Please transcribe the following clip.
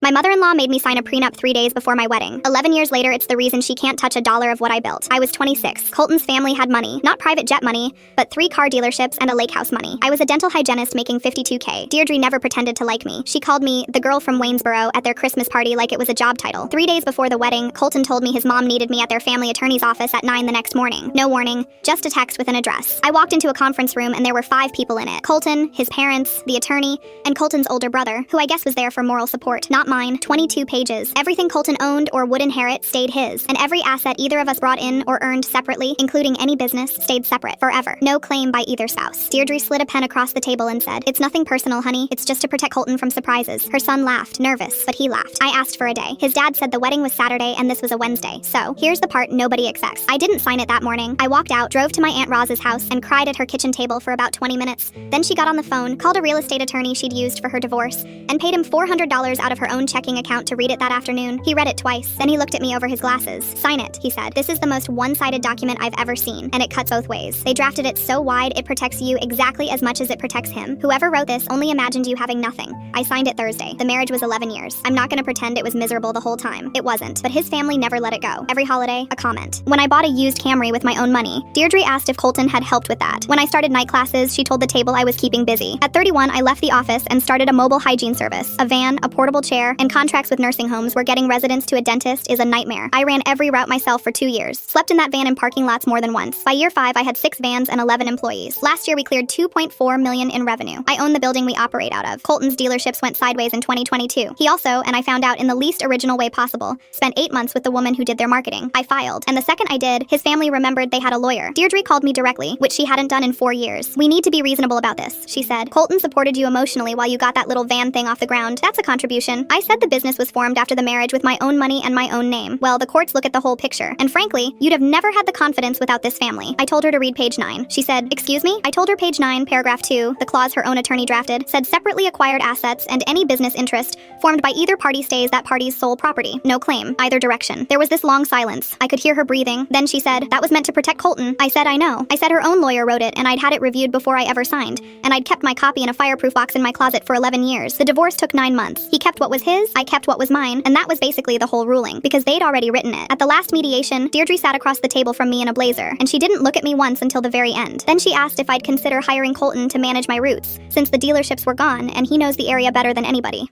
My mother-in-law made me sign a prenup 3 days before my wedding. 11 years later, it's the reason she can't touch a dollar of what I built. I was 26. Colton's family had money. Not private jet money, but 3 car dealerships and a lake house money. I was a dental hygienist making $52K. Deirdre never pretended to like me. She called me the girl from Waynesboro at their Christmas party like it was a job title. 3 days before the wedding, Colton told me his mom needed me at their family attorney's office at 9 the next morning. No warning, just a text with an address. I walked into a conference room and there were 5 people in it. Colton, his parents, the attorney, and Colton's older brother, who I guess was there for moral support. Not mine. 22 pages. Everything Colton owned or would inherit stayed his, and every asset either of us brought in or earned separately, including any business, stayed separate forever. No claim by either spouse. Deirdre slid a pen across the table and said, "It's nothing personal, honey. It's just to protect Colton from surprises." Her son laughed, nervous, but he laughed. I asked for a day. His dad said the wedding was Saturday and this was a Wednesday. So, here's the part nobody expects. I didn't sign it that morning. I walked out, drove to my Aunt Roz's house, and cried at her kitchen table for about 20 minutes. Then she got on the phone, called a real estate attorney she'd used for her divorce, and paid him $400 out of her own checking account to read it that afternoon. He read it twice. Then he looked at me over his glasses. "Sign it," he said. "This is the most one-sided document I've ever seen, and it cuts both ways. They drafted it so wide it protects you exactly as much as it protects him. Whoever wrote this only imagined you having nothing." I signed it Thursday. The marriage was 11 years. I'm not gonna pretend it was miserable the whole time. It wasn't. But his family never let it go. Every holiday, a comment. When I bought a used Camry with my own money, Deirdre asked if Colton had helped with that. When I started night classes, she told the table I was keeping busy. At 31, I left the office and started a mobile hygiene service. A van, a portable chair, and contracts with nursing homes where getting residents to a dentist is a nightmare. I ran every route myself for 2 years. Slept in that van in parking lots more than once. By year 5, I had 6 vans and 11 employees. Last year, we cleared $2.4 million in revenue. I own the building we operate out of. Colton's dealerships went sideways in 2022. He also, and I found out in the least original way possible, spent 8 months with the woman who did their marketing. I filed. And the second I did, his family remembered they had a lawyer. Deirdre called me directly, which she hadn't done in 4 years. "We need to be reasonable about this," she said. "Colton supported you emotionally while you got that little van thing off the ground. That's a contribution." I said the business was formed after the marriage with my own money and my own name. Well, the courts look at the whole picture. And frankly, you'd have never had the confidence without this family. I told her to read page 9. She said, "Excuse me?" I told her page 9, paragraph 2, the clause her own attorney drafted, said separately acquired assets and any business interest formed by either party stays that party's sole property. No claim, either direction. There was this long silence. I could hear her breathing. Then she said, "That was meant to protect Colton." I said, "I know." I said her own lawyer wrote it and I'd had it reviewed before I ever signed. And I'd kept my copy in a fireproof box in my closet for 11 years. The divorce took 9 months. He kept what was his, I kept what was mine, and that was basically the whole ruling, because they'd already written it. At the last mediation, Deirdre sat across the table from me in a blazer, and she didn't look at me once until the very end. Then she asked if I'd consider hiring Colton to manage my routes, since the dealerships were gone and he knows the area better than anybody.